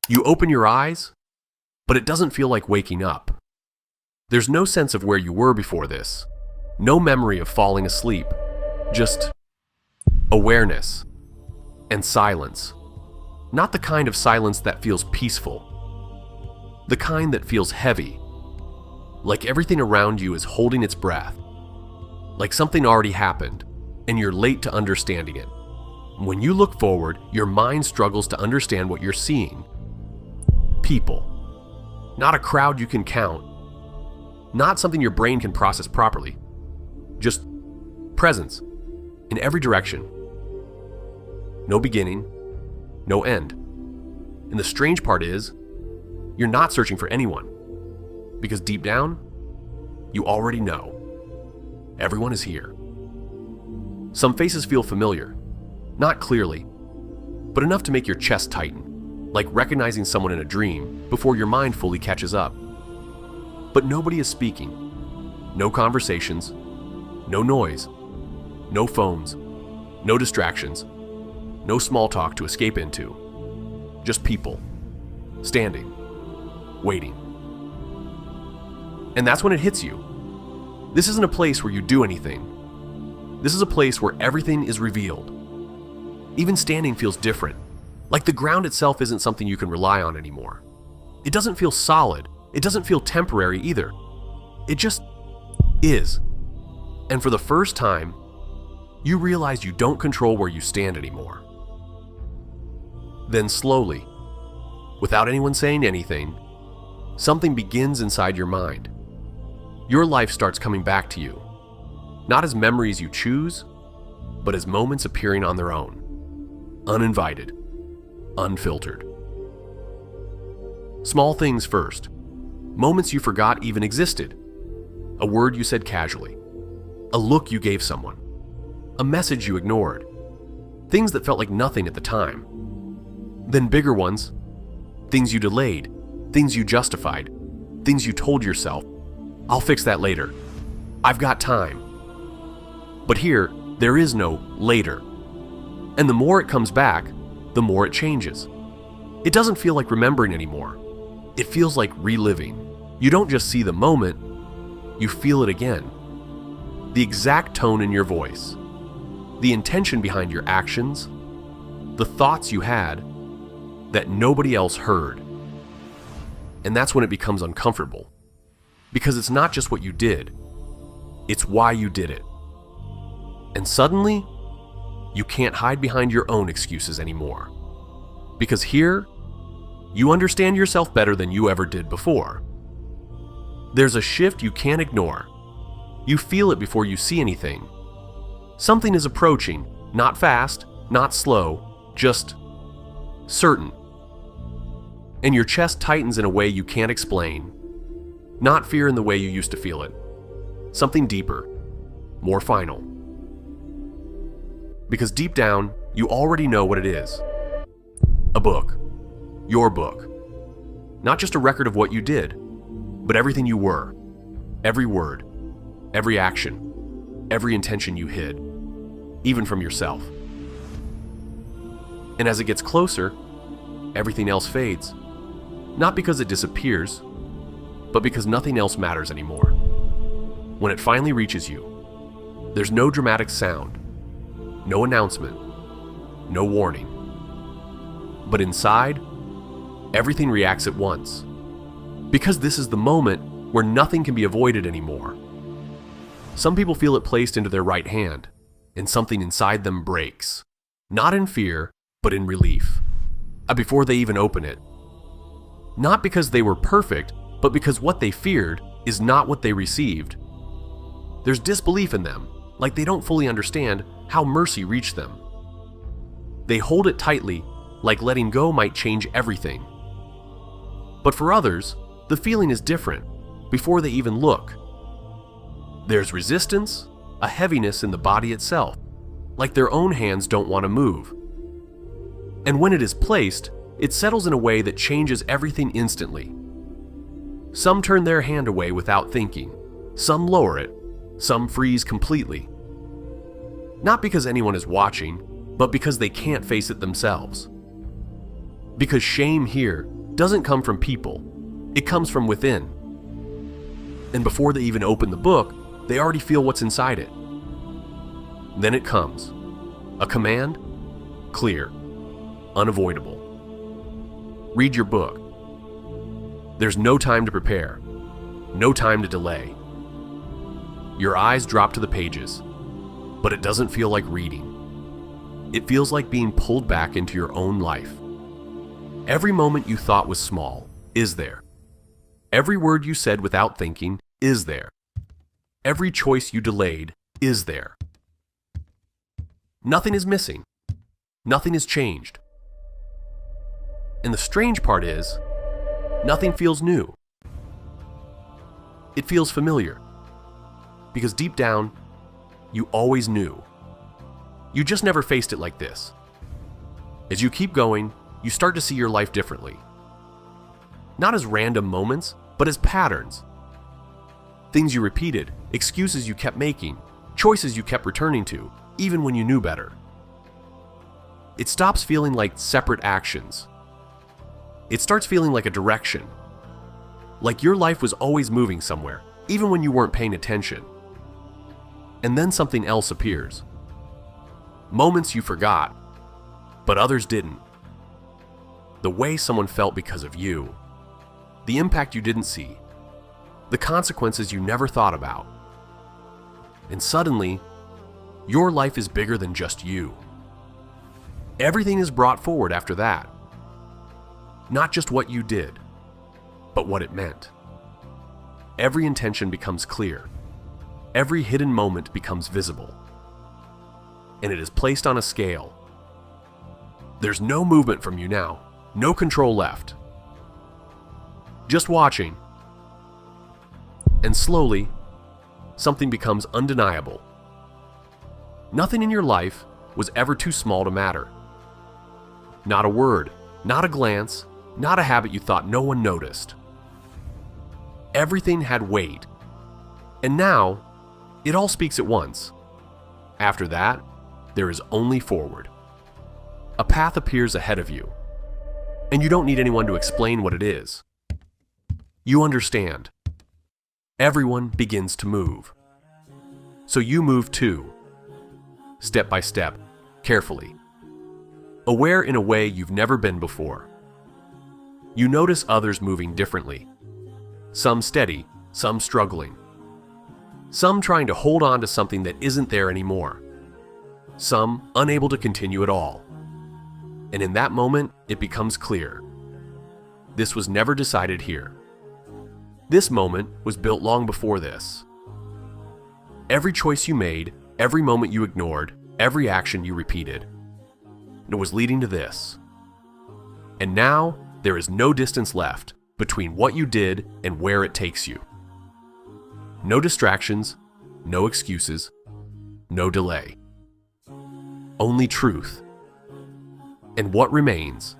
You open your eyes, but it doesn't feel like waking up. There's no sense of where you were before this, no memory of falling asleep, just awareness and silence. Not the kind of silence that feels peaceful, the kind that feels heavy, like everything around you is holding its breath, like something already happened and you're late to understanding it. When you look forward, your mind struggles to understand what you're seeing. People. Not a crowd you can count. Not something your brain can process properly. Just presence in every direction. No beginning, no end. And the strange part is, you're not searching for anyone. Because deep down, you already know. Everyone is here. Some faces feel familiar, not clearly, but enough to make your chest tighten, like recognizing someone in a dream before your mind fully catches up. But nobody is speaking. No conversations, no noise, no phones, no distractions, no small talk to escape into. Just people, standing, waiting. And that's when it hits you. This isn't a place where you do anything. This is a place where everything is revealed. Even standing feels different, like the ground itself isn't something you can rely on anymore. It doesn't feel solid. It doesn't feel temporary either. It just is. And for the first time, you realize you don't control where you stand anymore. Then slowly, without anyone saying anything, something begins inside your mind. Your life starts coming back to you, not as memories you choose, but as moments appearing on their own, uninvited, unfiltered. Small things first, moments you forgot even existed, a word you said casually, a look you gave someone, a message you ignored, things that felt like nothing at the time. Then bigger ones, things you delayed, things you justified, things you told yourself, I'll fix that later. I've got time. But here, there is no later. And the more it comes back, the more it changes. It doesn't feel like remembering anymore. It feels like reliving. You don't just see the moment, you feel it again. The exact tone in your voice, the intention behind your actions, the thoughts you had that nobody else heard. And that's when it becomes uncomfortable. Because it's not just what you did, it's why you did it. And suddenly, you can't hide behind your own excuses anymore. Because here, you understand yourself better than you ever did before. There's a shift you can't ignore. You feel it before you see anything. Something is approaching, not fast, not slow, just certain. And your chest tightens in a way you can't explain. Not fear in the way you used to feel it. Something deeper, more final. Because deep down, you already know what it is. A book. Your book. Not just a record of what you did, but everything you were. Every word, every action, every intention you hid, even from yourself. And as it gets closer, everything else fades. Not because it disappears, but because nothing else matters anymore. When it finally reaches you, there's no dramatic sound, no announcement, no warning. But inside, everything reacts at once. Because this is the moment where nothing can be avoided anymore. Some people feel it placed into their right hand, and something inside them breaks. Not in fear, but in relief. Before they even open it. Not because they were perfect, but because what they feared is not what they received. There's disbelief in them, like they don't fully understand how mercy reached them. They hold it tightly, like letting go might change everything. But for others, the feeling is different, before they even look. There's resistance, a heaviness in the body itself, like their own hands don't want to move. And when it is placed, it settles in a way that changes everything instantly. Some turn their hand away without thinking, some lower it, some freeze completely. Not because anyone is watching, but because they can't face it themselves. Because shame here doesn't come from people. It comes from within. And before they even open the book, they already feel what's inside it. Then it comes. A command, clear, unavoidable. Read your book. There's no time to prepare, no time to delay. Your eyes drop to the pages, but it doesn't feel like reading. It feels like being pulled back into your own life. Every moment you thought was small is there. Every word you said without thinking is there. Every choice you delayed is there. Nothing is missing. Nothing has changed. And the strange part is, nothing feels new. It feels familiar. Because deep down, you always knew. You just never faced it like this. As you keep going, you start to see your life differently. Not as random moments, but as patterns. Things you repeated, excuses you kept making, choices you kept returning to, even when you knew better. It stops feeling like separate actions. It starts feeling like a direction. Like your life was always moving somewhere, even when you weren't paying attention. And then something else appears. Moments you forgot, but others didn't. The way someone felt because of you. The impact you didn't see. The consequences you never thought about. And suddenly, your life is bigger than just you. Everything is brought forward after that. Not just what you did, but what it meant. Every intention becomes clear. Every hidden moment becomes visible. And it is placed on a scale. There's no movement from you now, no control left. Just watching. And slowly, something becomes undeniable. Nothing in your life was ever too small to matter. Not a word, not a glance, not a habit you thought no one noticed. Everything had weight. And now, it all speaks at once. After that, there is only forward. A path appears ahead of you, and you don't need anyone to explain what it is. You understand. Everyone begins to move. So you move too. Step by step, carefully. Aware in a way you've never been before. You notice others moving differently. Some steady, some struggling. Some trying to hold on to something that isn't there anymore. Some unable to continue at all. And in that moment, it becomes clear. This was never decided here. This moment was built long before this. Every choice you made, every moment you ignored, every action you repeated, it was leading to this. And now, there is no distance left between what you did and where it takes you. No distractions, no excuses, no delay. Only truth. And what remains